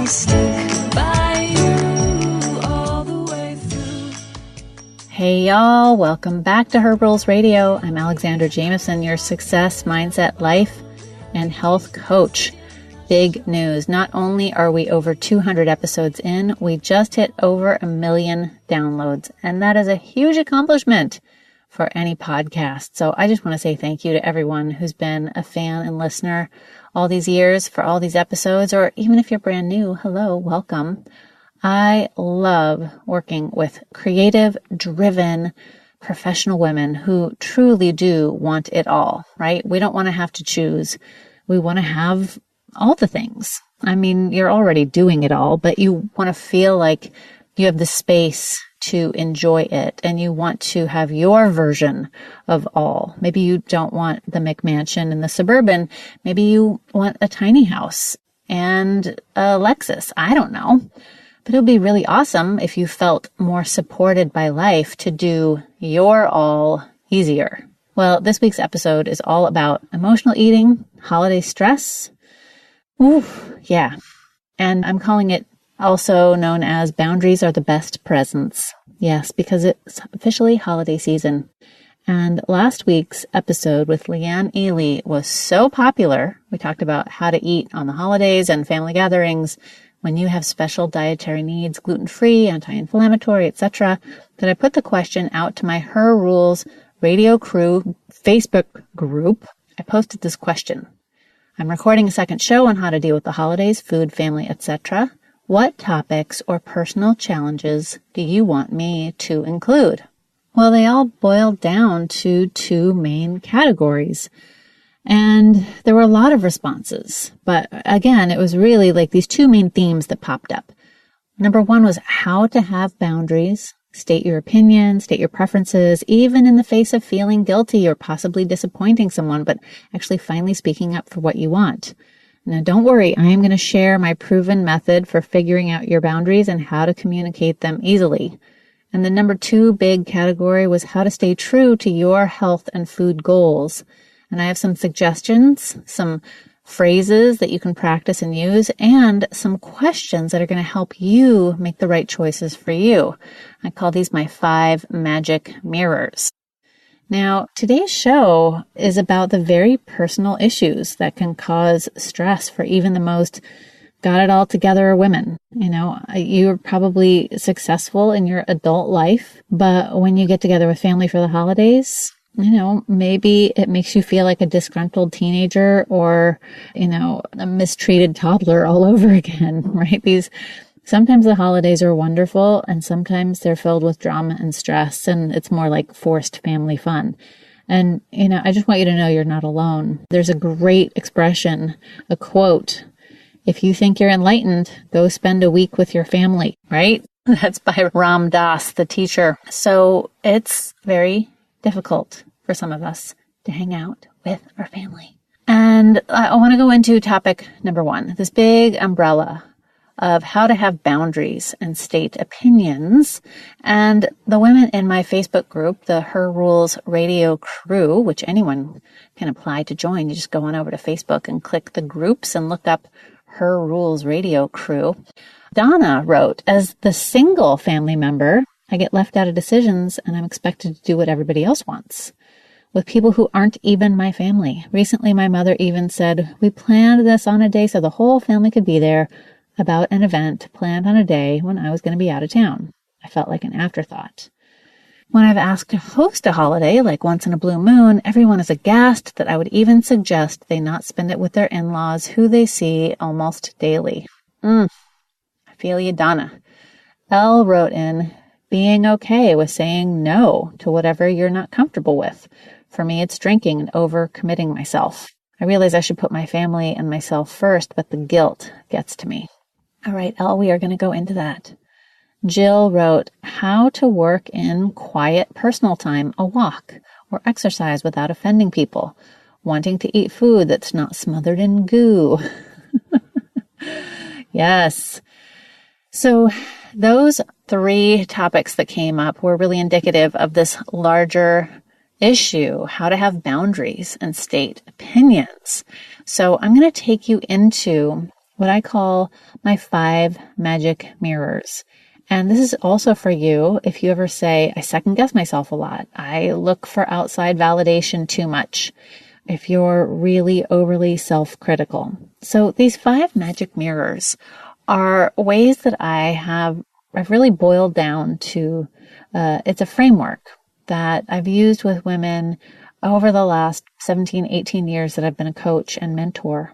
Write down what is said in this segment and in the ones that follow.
stick by you all the way through. Hey y'all, welcome back to Her Rules Radio. I'm Alexandra Jameson, your success, mindset, life, and health coach. Big news. Not only are we over 200 episodes in, we just hit over 1 million downloads. And that is a huge accomplishment for any podcast. So I just want to say thank you to everyone who's been a fan and listener all these years for all these episodes, or even if you're brand new, hello, welcome. I love working with creative, driven, professional women who truly do want it all, right? We don't want to have to choose. We want to have all the things. I mean, you're already doing it all, but you want to feel like you have the space to enjoy it, and you want to have your version of all. Maybe you don't want the McMansion and the suburban. Maybe you want a tiny house and a Lexus. I don't know. But it would be really awesome if you felt more supported by life to do your all easier. Well, this week's episode is all about emotional eating, holiday stress. Ooh, yeah. And I'm calling it also known as boundaries are the best presents. Yes, because it's officially holiday season. And last week's episode with Leanne Ely was so popular. We talked about how to eat on the holidays and family gatherings when you have special dietary needs, gluten-free, anti-inflammatory, etc., that I put the question out to my Her Rules Radio Crew Facebook group. I posted this question. I'm recording a second show on how to deal with the holidays, food, family, etc. What topics or personal challenges do you want me to include? Well, they all boiled down to two main categories. And there were a lot of responses. But again, it was really like these two main themes that popped up. Number one was how to have boundaries, state your opinion, state your preferences, even in the face of feeling guilty or possibly disappointing someone, but actually finally speaking up for what you want. Now, don't worry, I am going to share my proven method for figuring out your boundaries and how to communicate them easily. And the number two big category was how to stay true to your health and food goals. And I have some suggestions, some phrases that you can practice and use, and some questions that are going to help you make the right choices for you. I call these my 5 magic mirrors. Now, today's show is about the very personal issues that can cause stress for even the most got it all together women. You know, you're probably successful in your adult life, but when you get together with family for the holidays, you know, maybe it makes you feel like a disgruntled teenager or, you know, a mistreated toddler all over again, right? Sometimes the holidays are wonderful and sometimes they're filled with drama and stress, and it's more like forced family fun. And, you know, I just want you to know you're not alone. There's a great expression, a quote: if you think you're enlightened, go spend a week with your family, right? That's by Ram Dass, the teacher. So it's very difficult for some of us to hang out with our family. And I want to go into topic number 1, this big umbrella of how to have boundaries and state opinions. And the women in my Facebook group, the Her Rules Radio Crew, which anyone can apply to join. You just go on over to Facebook and click the groups and look up Her Rules Radio Crew. Donna wrote, as the single family member, I get left out of decisions and I'm expected to do what everybody else wants with people who aren't even my family. Recently, my mother even said, we planned this on a day so the whole family could be there, about an event planned on a day when I was going to be out of town. I felt like an afterthought. When I've asked to host a holiday, like once in a blue moon, everyone is aghast that I would even suggest they not spend it with their in-laws, who they see almost daily. I feel you, Donna. Elle wrote in, being okay with saying no to whatever you're not comfortable with. For me, it's drinking and overcommitting myself. I realize I should put my family and myself first, but the guilt gets to me. All right, Elle, we are going to go into that. Jill wrote, how to work in quiet personal time, a walk, or exercise without offending people, wanting to eat food that's not smothered in goo. Yes. So those 3 topics that came up were really indicative of this larger issue, how to have boundaries and state opinions. So I'm going to take you into what I call my 5 magic mirrors. And this is also for you if you ever say, I second guess myself a lot. I look for outside validation too much. If you're really overly self-critical. So these 5 magic mirrors are ways that I've really boiled down to, it's a framework that I've used with women over the last 17, 18 years that I've been a coach and mentor.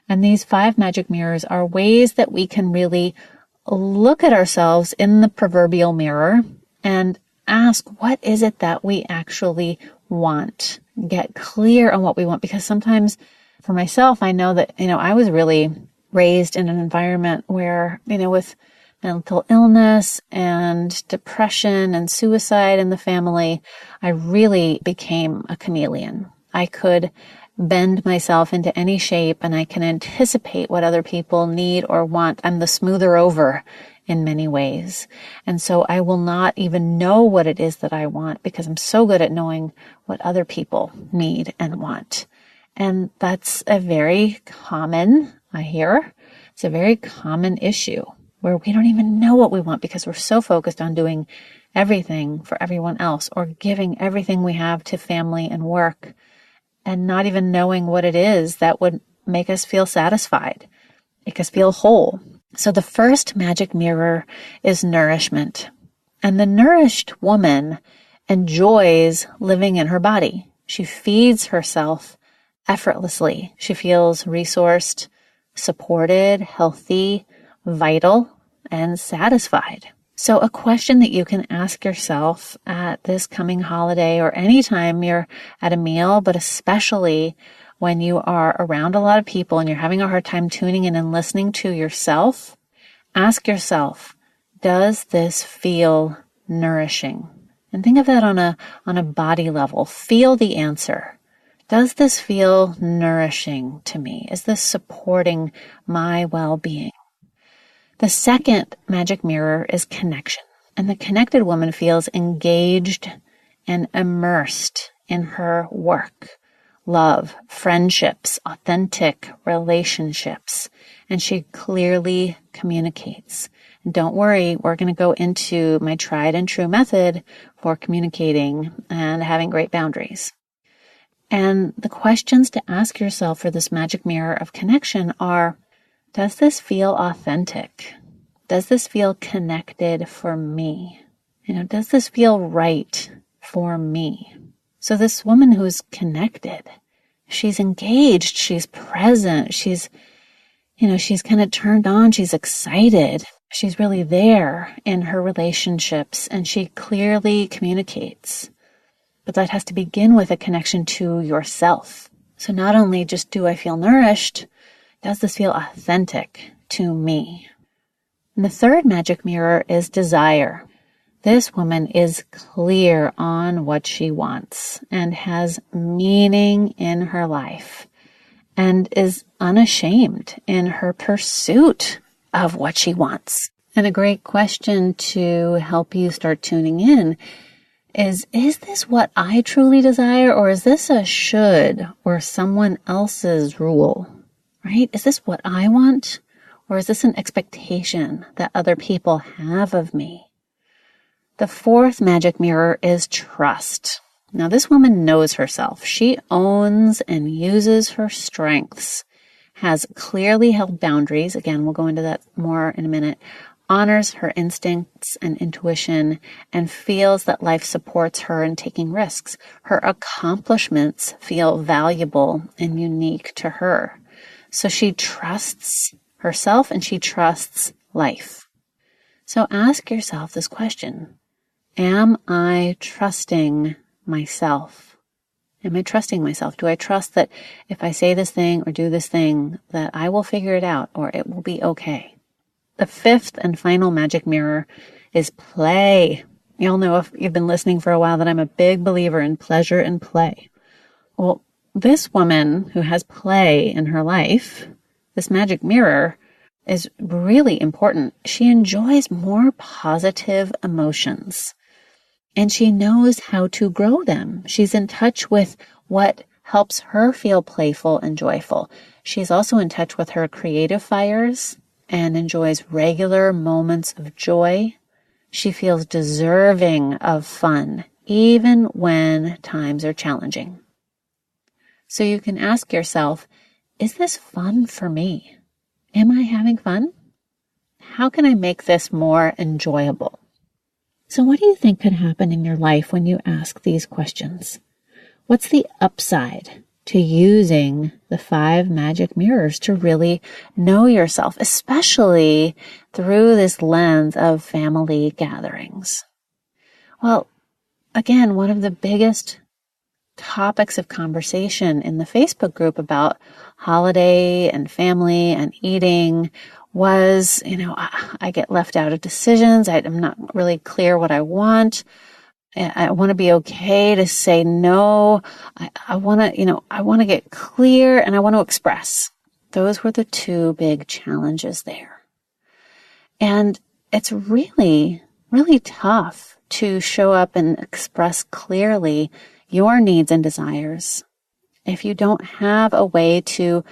And these 5 magic mirrors are ways that we can really look at ourselves in the proverbial mirror and ask, what is it that we actually want? Get clear on what we want. Because sometimes for myself, I know that, I was really raised in an environment where, with mental illness and depression and suicide in the family, I really became a chameleon. I could bend myself into any shape and I can anticipate what other people need or want. I'm the smoother over in many ways. And so I will not even know what it is that I want because I'm so good at knowing what other people need and want. And that's a very common, it's a very common issue where we don't even know what we want because we're so focused on doing everything for everyone else or giving everything we have to family and work and not even knowing what it is that would make us feel satisfied, make us feel whole. So the first magic mirror is nourishment. And the nourished woman enjoys living in her body. She feeds herself effortlessly. She feels resourced, supported, healthy, vital, and satisfied. So a question that you can ask yourself at this coming holiday or anytime you're at a meal, but especially when you are around a lot of people and you're having a hard time tuning in and listening to yourself, ask yourself, does this feel nourishing? And think of that on a body level. Feel the answer. Does this feel nourishing to me? Is this supporting my well-being? The second magic mirror is connection. And the connected woman feels engaged and immersed in her work, love, friendships, authentic relationships. And she clearly communicates. And don't worry, we're going to go into my tried and true method for communicating and having great boundaries. And the questions to ask yourself for this magic mirror of connection are, does this feel authentic? Does this feel connected for me? Does this feel right for me? So this woman who's connected, she's engaged, she's present, she's kind of turned on, she's excited. She's really there in her relationships and she clearly communicates. But that has to begin with a connection to yourself. So not only just do I feel nourished, does this feel authentic to me? And the third magic mirror is desire. This woman is clear on what she wants and has meaning in her life and is unashamed in her pursuit of what she wants. And a great question to help you start tuning in is this what I truly desire, or is this a should or someone else's rule, right? Is this what I want, or is this an expectation that other people have of me? The fourth magic mirror is trust. Now, this woman knows herself. She owns and uses her strengths, has clearly held boundaries. Again, we'll go into that more in a minute. Honors her instincts and intuition, and feels that life supports her in taking risks. Her accomplishments feel valuable and unique to her. So she trusts herself and she trusts life. So ask yourself this question. Am I trusting myself? Am I trusting myself? Do I trust that if I say this thing or do this thing, that I will figure it out or it will be okay? The fifth and final magic mirror is play. You'll know if you've been listening for a while that I'm a big believer in pleasure and play. Well, this woman who has play in her life, this magic mirror, is really important. She enjoys more positive emotions and she knows how to grow them. She's in touch with what helps her feel playful and joyful. She's also in touch with her creative fires and enjoys regular moments of joy. She feels deserving of fun, even when times are challenging. So you can ask yourself, is this fun for me? Am I having fun? How can I make this more enjoyable? So what do you think could happen in your life when you ask these questions? What's the upside to using the 5 magic mirrors to really know yourself, especially through this lens of family gatherings? Well, again, one of the biggest topics of conversation in the Facebook group about holiday and family and eating was, I get left out of decisions. I'm not really clear what I want. I want to be okay to say no. I want to get clear and I want to express. Those were the 2 big challenges there. And it's really, really tough to show up and express clearly your needs and desires if you don't have a way to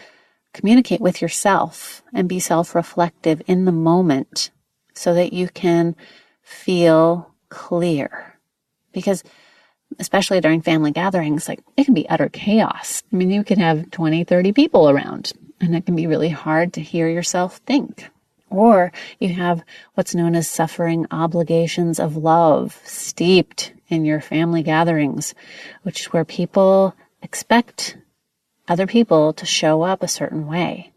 communicate with yourself and be self-reflective in the moment so that you can feel clear. Because especially during family gatherings, it can be utter chaos. I mean, you can have 20, 30 people around, and it can be really hard to hear yourself think. Or you have what's known as suffering obligations of love steeped in your family gatherings, which is where people expect other people to show up a certain way.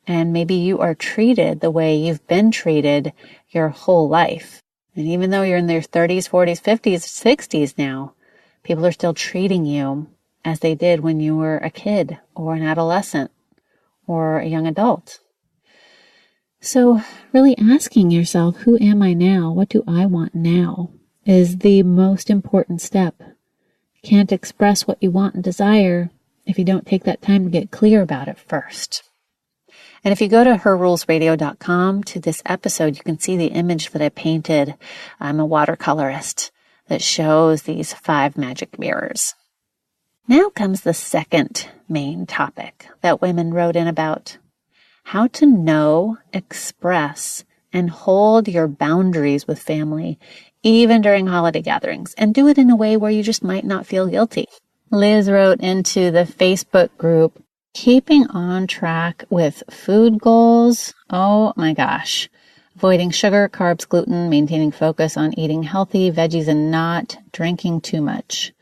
And maybe you are treated the way you've been treated your whole life. And even though you're in their 30s, 40s, 50s, 60s now, people are still treating you as they did when you were a kid or an adolescent or a young adult. So really asking yourself, who am I now? What do I want now? Is the most important step. You can't express what you want and desire if you don't take that time to get clear about it first. And if you go to herrulesradio.com to this episode, you can see the image that I painted. I'm a watercolorist that shows these 5 magic mirrors. Now comes the second main topic that women wrote in about: how to know, express, and hold your boundaries with family, even during holiday gatherings, and do it in a way where you just might not feel guilty. Liz wrote into the Facebook group, keeping on track with food goals. Oh my gosh. Avoiding sugar, carbs, gluten, maintaining focus on eating healthy veggies and not drinking too much.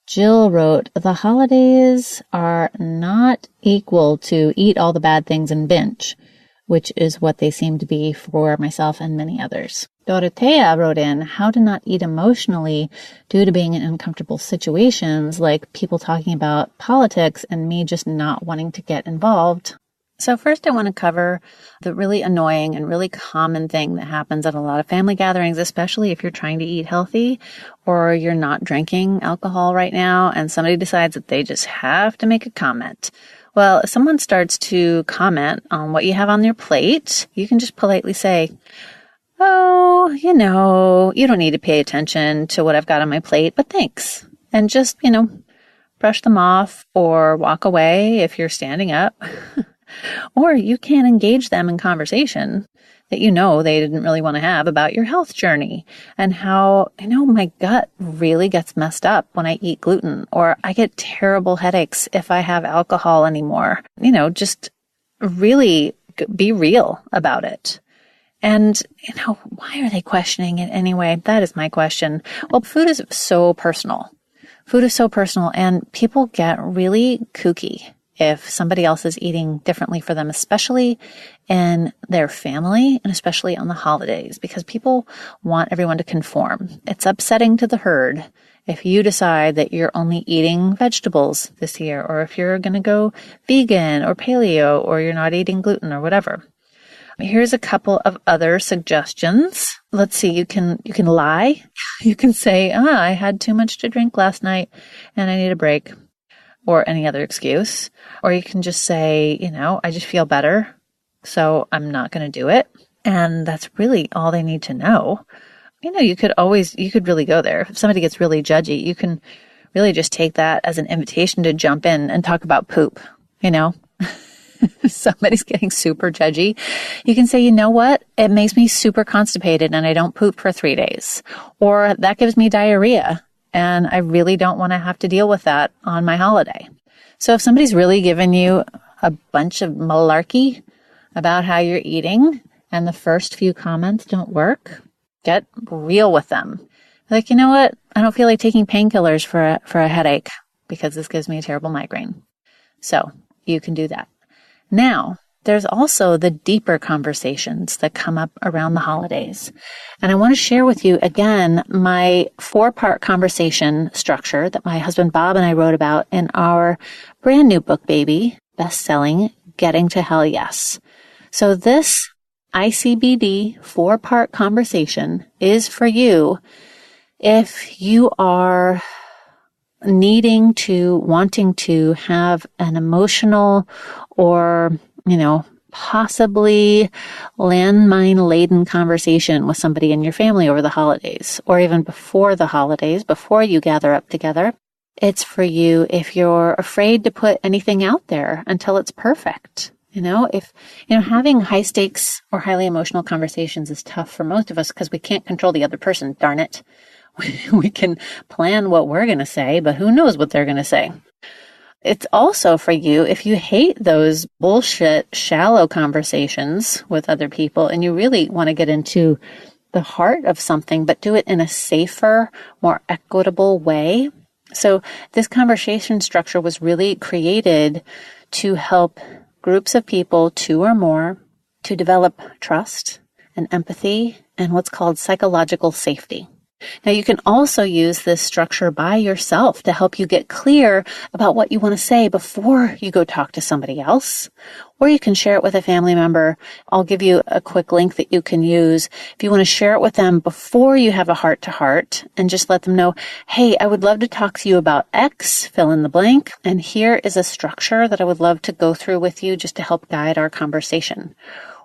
Jill wrote, the holidays are not equal to eat all the bad things and binge, which is what they seem to be for myself and many others. Dorothea wrote in, how to not eat emotionally due to being in uncomfortable situations, like people talking about politics and me just not wanting to get involved. So first I want to cover the really annoying and really common thing that happens at a lot of family gatherings, especially if you're trying to eat healthy or you're not drinking alcohol right now and somebody decides that they just have to make a comment. Well, if someone starts to comment on what you have on your plate, you can just politely say, oh, you don't need to pay attention to what I've got on my plate, but thanks. And just, brush them off or walk away if you're standing up. Or you can engage them in conversation that they didn't really want to have about your health journey and how, my gut really gets messed up when I eat gluten, or I get terrible headaches if I have alcohol anymore. Just really be real about it. And, why are they questioning it anyway? That is my question. Well, food is so personal. Food is so personal, and people get really kooky if somebody else is eating differently for them, especially in their family and especially on the holidays, because people want everyone to conform. It's upsetting to the herd if you decide that you're only eating vegetables this year, or if you're going to go vegan or paleo, or you're not eating gluten or whatever. Here's a couple of other suggestions. Let's see, you can lie. You can say, I had too much to drink last night and I need a break, or any other excuse. Or you can just say, I just feel better, so I'm not going to do it. And that's really all they need to know. You could really go there. If somebody gets really judgy, you can really just take that as an invitation to jump in and talk about poop, you know? If somebody's getting super judgy, you can say, you know what? It makes me super constipated and I don't poop for 3 days. Or that gives me diarrhea and I really don't want to have to deal with that on my holiday. So if somebody's really given you a bunch of malarkey about how you're eating and the first few comments don't work, get real with them. Like, you know what? I don't feel like taking painkillers for a headache because this gives me a terrible migraine. So you can do that. Now, there's also the deeper conversations that come up around the holidays. And I want to share with you again my 4-part conversation structure that my husband Bob and I wrote about in our brand new book, baby, best-selling, Getting to Hell Yes. So this ICBD 4-part conversation is for you if you are wanting to have an emotional or, possibly landmine-laden conversation with somebody in your family over the holidays, or even before the holidays, before you gather up together. It's for you if you're afraid to put anything out there until it's perfect. Having high stakes or highly emotional conversations is tough for most of us because we can't control the other person, darn it. We can plan what we're going to say, but who knows what they're going to say. It's also for you if you hate those bullshit, shallow conversations with other people and you really want to get into the heart of something, but do it in a safer, more equitable way. So this conversation structure was really created to help groups of people, 2 or more, to develop trust and empathy and what's called psychological safety. Now, you can also use this structure by yourself to help you get clear about what you want to say before you go talk to somebody else, or you can share it with a family member. I'll give you a quick link that you can use if you want to share it with them before you have a heart-to-heart and just let them know, hey, I would love to talk to you about X, fill in the blank, and here is a structure that I would love to go through with you just to help guide our conversation.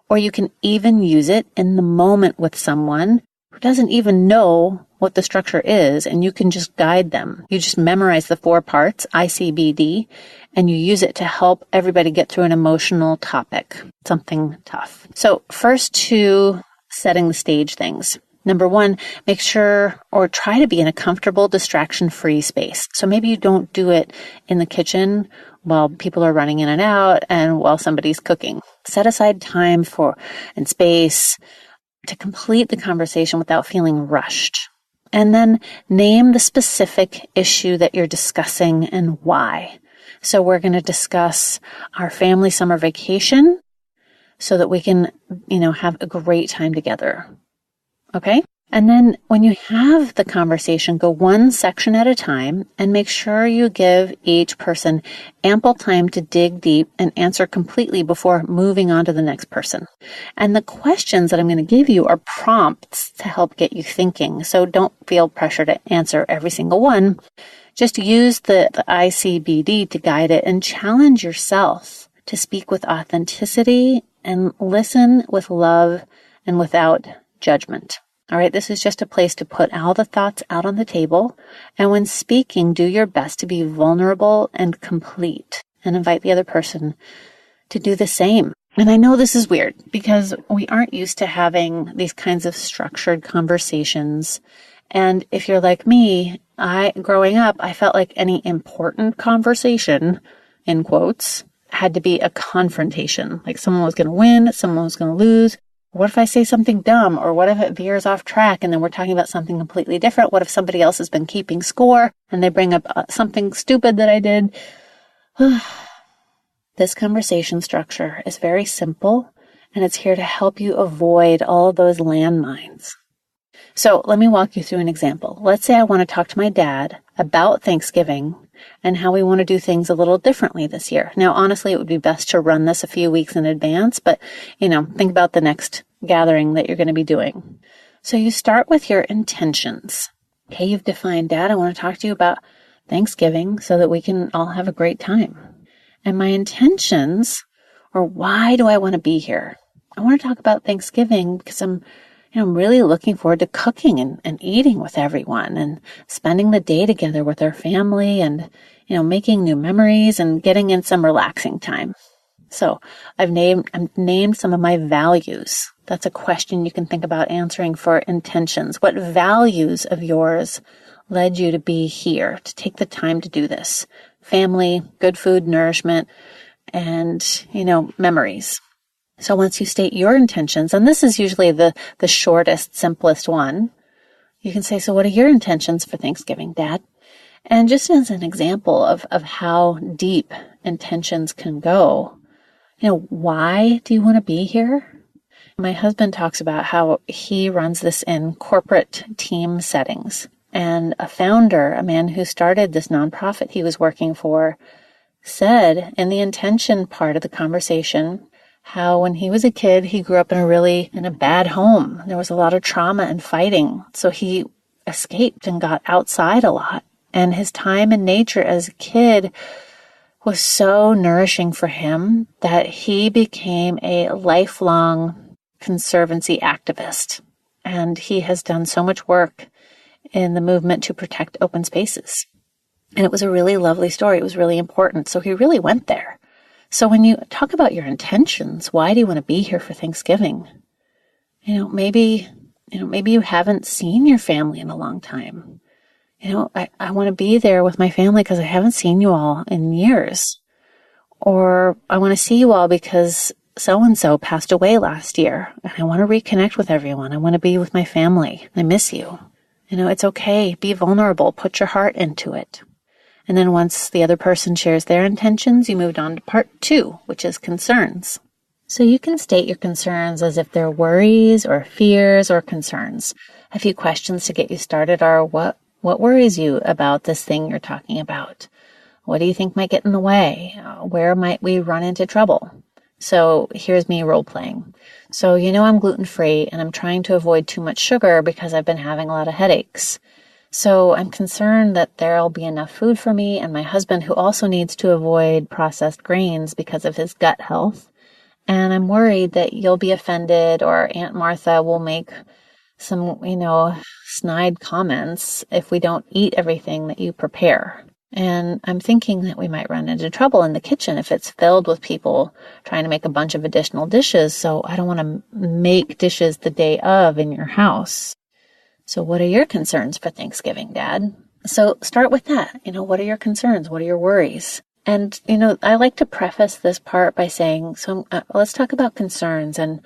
Or you can even use it in the moment with someone who doesn't even know what the structure is, and you can just guide them. You just memorize the 4 parts, ICBD, and you use it to help everybody get through an emotional topic, something tough. So first 2 setting the stage things. Number 1, make sure or try to be in a comfortable, distraction-free space. So maybe you don't do it in the kitchen while people are running in and out and while somebody's cooking. Set aside time and space to complete the conversation without feeling rushed. And then name the specific issue that you're discussing and why. So we're going to discuss our family summer vacation so that we can, have a great time together. Okay? And then when you have the conversation, go one section at a time and make sure you give each person ample time to dig deep and answer completely before moving on to the next person. And the questions that I'm going to give you are prompts to help get you thinking. So don't feel pressure to answer every single one. Just use the ICBD to guide it and challenge yourself to speak with authenticity and listen with love and without judgment. All right, this is just a place to put all the thoughts out on the table. And when speaking, do your best to be vulnerable and complete and invite the other person to do the same. And I know this is weird because we aren't used to having these kinds of structured conversations. And if you're like me, growing up, I felt like any important conversation, in quotes, had to be a confrontation. Like someone was going to win, someone was going to lose. What if I say something dumb? Or what if it veers off track and then we're talking about something completely different? What if somebody else has been keeping score and they bring up something stupid that I did? This conversation structure is very simple and it's here to help you avoid all those landmines. So let me walk you through an example. Let's say I want to talk to my dad about Thanksgiving and how we want to do things a little differently this year. Now, honestly, it would be best to run this a few weeks in advance, but, think about the next gathering that you're going to be doing. So you start with your intentions. Okay, you've defined, Dad, I want to talk to you about Thanksgiving so that we can all have a great time. And my intentions, or why do I want to be here? I want to talk about Thanksgiving because I'm I'm really looking forward to cooking and eating with everyone and spending the day together with our family and, making new memories and getting in some relaxing time. So I've named some of my values. That's a question you can think about answering for intentions. What values of yours led you to be here, to take the time to do this? Family, good food, nourishment, and, memories. So once you state your intentions, and this is usually the shortest, simplest one, you can say, so what are your intentions for Thanksgiving, Dad? And just as an example of how deep intentions can go, why do you want to be here? My husband talks about how he runs this in corporate team settings. And a founder, a man who started this nonprofit he was working for, said in the intention part of the conversation how when he was a kid, he grew up in a bad home. There was a lot of trauma and fighting. So he escaped and got outside a lot. And his time in nature as a kid was so nourishing for him that he became a lifelong conservancy activist. And he has done so much work in the movement to protect open spaces. And it was a really lovely story. It was really important. So he really went there. So when you talk about your intentions, why do you want to be here for Thanksgiving? Maybe you haven't seen your family in a long time. I want to be there with my family because I haven't seen you all in years. Or I want to see you all because so-and-so passed away last year. And I want to reconnect with everyone. I want to be with my family. I miss you. It's okay. Be vulnerable. Put your heart into it. And then once the other person shares their intentions, you moved on to part 2, which is concerns. So you can state your concerns as if they're worries or fears or concerns. A few questions to get you started are, what worries you about this thing you're talking about? What do you think might get in the way? Where might we run into trouble? So here's me role playing. So I'm gluten-free and I'm trying to avoid too much sugar because I've been having a lot of headaches. So I'm concerned that there'll be enough food for me and my husband, who also needs to avoid processed grains because of his gut health. And I'm worried that you'll be offended or Aunt Martha will make some, snide comments if we don't eat everything that you prepare. And I'm thinking that we might run into trouble in the kitchen if it's filled with people trying to make a bunch of additional dishes. So I don't want to make dishes the day of in your house. So what are your concerns for Thanksgiving, Dad? So start with that. What are your concerns? What are your worries? And, I like to preface this part by saying, let's talk about concerns. And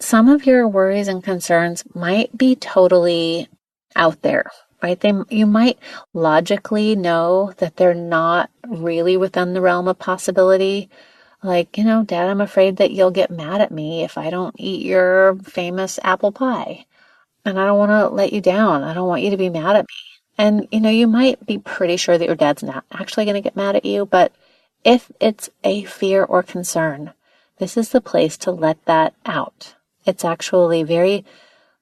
some of your worries and concerns might be totally out there, right? You might logically know that they're not really within the realm of possibility. Like, Dad, I'm afraid that you'll get mad at me if I don't eat your famous apple pie. And I don't want to let you down. I don't want you to be mad at me. And, you might be pretty sure that your dad's not actually going to get mad at you. But if it's a fear or concern, this is the place to let that out. It's actually very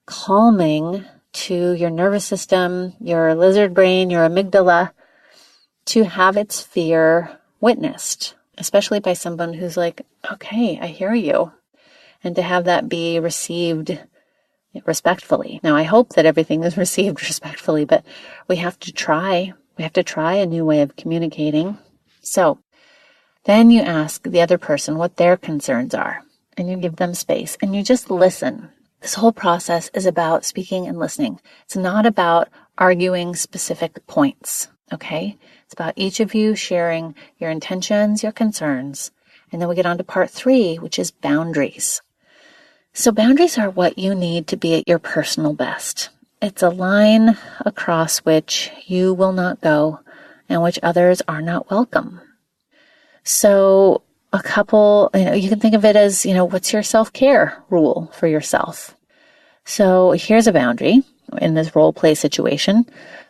calming to your nervous system, your lizard brain, your amygdala, to have its fear witnessed, especially by someone who's like, okay, I hear you. And to have that be received respectfully. Now, I hope that everything is received respectfully, but we have to try. We have to try a new way of communicating. So then you ask the other person what their concerns are, and you give them space, and you just listen. This whole process is about speaking and listening. It's not about arguing specific points, okay? It's about each of you sharing your intentions, your concerns, and then we get on to part 3, which is boundaries. So boundaries are what you need to be at your personal best. It's a line across which you will not go and which others are not welcome. So a couple, you can think of it as, what's your self-care rule for yourself? So here's a boundary in this role play situation.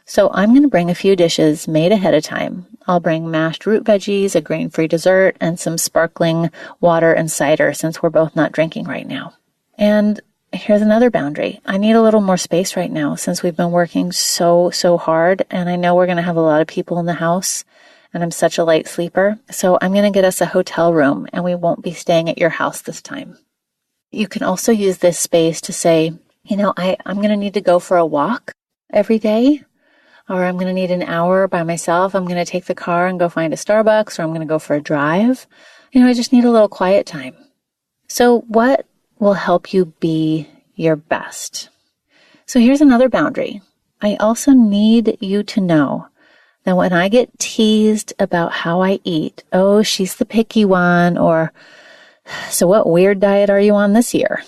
So I'm going to bring a few dishes made ahead of time. I'll bring mashed root veggies, a grain-free dessert, and some sparkling water and cider since we're both not drinking right now. And here's another boundary. I need a little more space right now since we've been working so hard. And I know we're going to have a lot of people in the house and I'm such a light sleeper. So I'm going to get us a hotel room and we won't be staying at your house this time. You can also use this space to say, I'm going to need to go for a walk every day, or I'm going to need an hour by myself. I'm going to take the car and go find a Starbucks, or I'm going to go for a drive. I just need a little quiet time. So what will help you be your best? So here's another boundary. I also need you to know that when I get teased about how I eat, oh, she's the picky one, or so what weird diet are you on this year?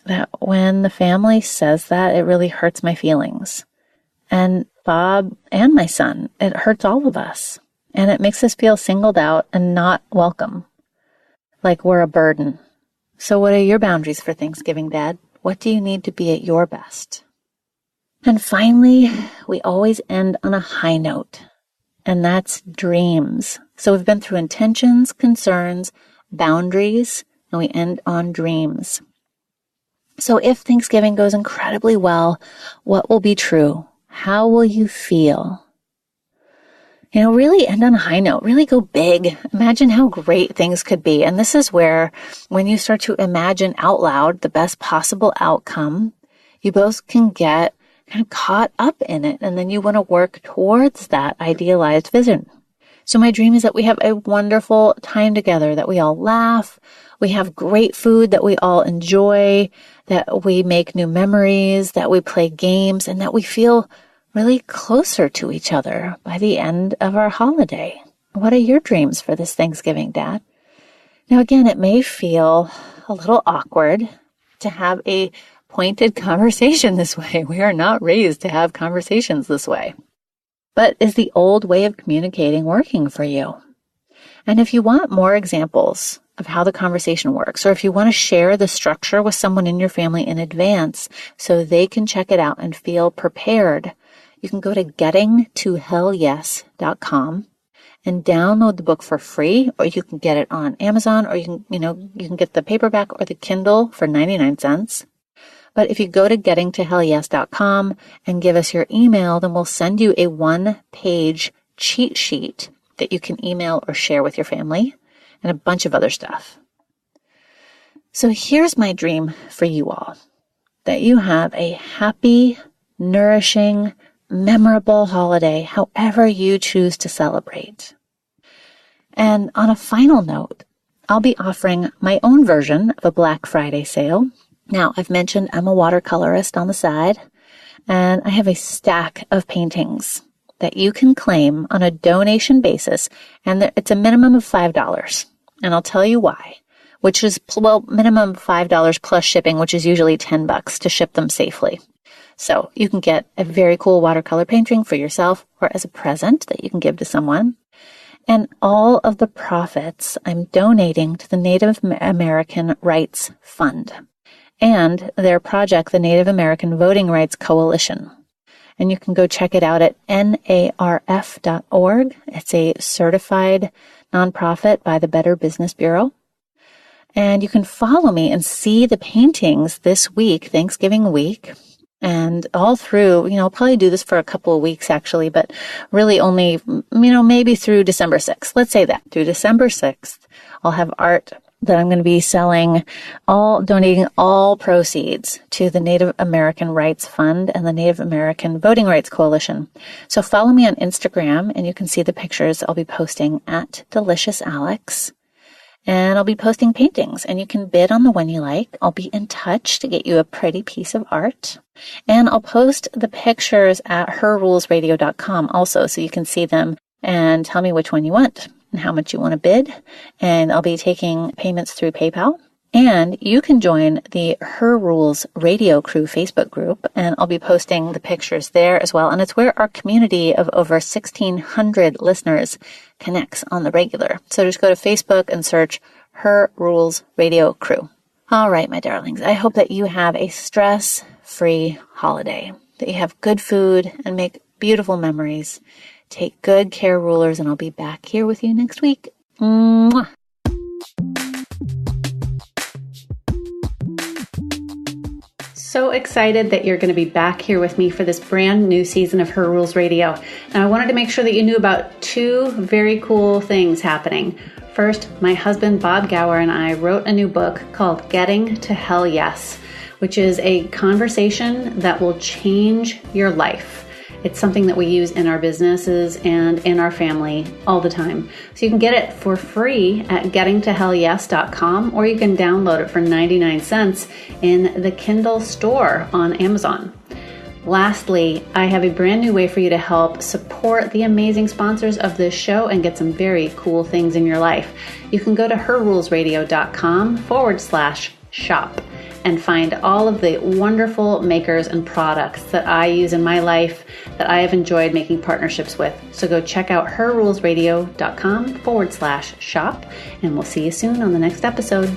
That when the family says that, it really hurts my feelings. And Bob and my son, it hurts all of us. And it makes us feel singled out and not welcome, like we're a burden. So what are your boundaries for Thanksgiving, Dad? What do you need to be at your best? And finally, we always end on a high note, and that's dreams. So we've been through intentions, concerns, boundaries, and we end on dreams. So if Thanksgiving goes incredibly well, what will be true? How will you feel? Really end on a high note, really go big. Imagine how great things could be. And this is where, when you start to imagine out loud the best possible outcome, you both can get kind of caught up in it. And then you want to work towards that idealized vision. So my dream is that we have a wonderful time together, that we all laugh, we have great food that we all enjoy, that we make new memories, that we play games, and that we feel really closer to each other by the end of our holiday. What are your dreams for this Thanksgiving, Dad? Now, again, it may feel a little awkward to have a pointed conversation this way. We are not raised to have conversations this way. But is the old way of communicating working for you? And if you want more examples of how the conversation works, or if you want to share the structure with someone in your family in advance so they can check it out and feel prepared, you can go to gettingtohellyes.com and download the book for free, or you can get it on Amazon, or you can get the paperback or the Kindle for 99 cents. But if you go to gettingtohellyes.com and give us your email, then we'll send you a 1-page cheat sheet that you can email or share with your family, and a bunch of other stuff. So here's my dream for you all, that you have a happy, nourishing, memorable holiday, however you choose to celebrate. And on a final note, I'll be offering my own version of a Black Friday sale. Now, I've mentioned I'm a watercolorist on the side, and I have a stack of paintings that you can claim on a donation basis, and it's a minimum of $5. And I'll tell you why, which is, minimum $5 plus shipping, which is usually $10 to ship them safely. So you can get a very cool watercolor painting for yourself or as a present that you can give to someone. And all of the profits I'm donating to the Native American Rights Fund and their project, the Native American Voting Rights Coalition. And you can go check it out at narf.org. It's a certified nonprofit by the Better Business Bureau. And you can follow me and see the paintings this week, Thanksgiving week. And all through, I'll probably do this for a couple of weeks actually, but really only, maybe through December 6th. Let's say that through December 6th, I'll have art that I'm going to be selling, donating all proceeds to the Native American Rights Fund and the Native American Voting Rights Coalition. So follow me on Instagram and you can see the pictures I'll be posting at Delicious Alex. And I'll be posting paintings, and you can bid on the one you like. I'll be in touch to get you a pretty piece of art. And I'll post the pictures at herrulesradio.com also, so you can see them and tell me which one you want and how much you want to bid. And I'll be taking payments through PayPal. And you can join the Her Rules Radio Crew Facebook group, and I'll be posting the pictures there as well. And it's where our community of over 1,600 listeners connects on the regular. So just go to Facebook and search Her Rules Radio Crew. All right, my darlings, I hope that you have a stress-free holiday, that you have good food and make beautiful memories. Take good care, rulers, and I'll be back here with you next week. Mwah. So excited that you're going to be back here with me for this brand new season of Her Rules Radio. And I wanted to make sure that you knew about two very cool things happening. First, my husband Bob Gower and I wrote a new book called Getting to Hell Yes, which is a conversation that will change your life. It's something that we use in our businesses and in our family all the time. So you can get it for free at gettingtohellyes.com, or you can download it for 99 cents in the Kindle store on Amazon. Lastly, I have a brand new way for you to help support the amazing sponsors of this show and get some very cool things in your life. You can go to herrulesradio.com/shop and find all of the wonderful makers and products that I use in my life that I have enjoyed making partnerships with. So go check out herrulesradio.com/shop, and we'll see you soon on the next episode.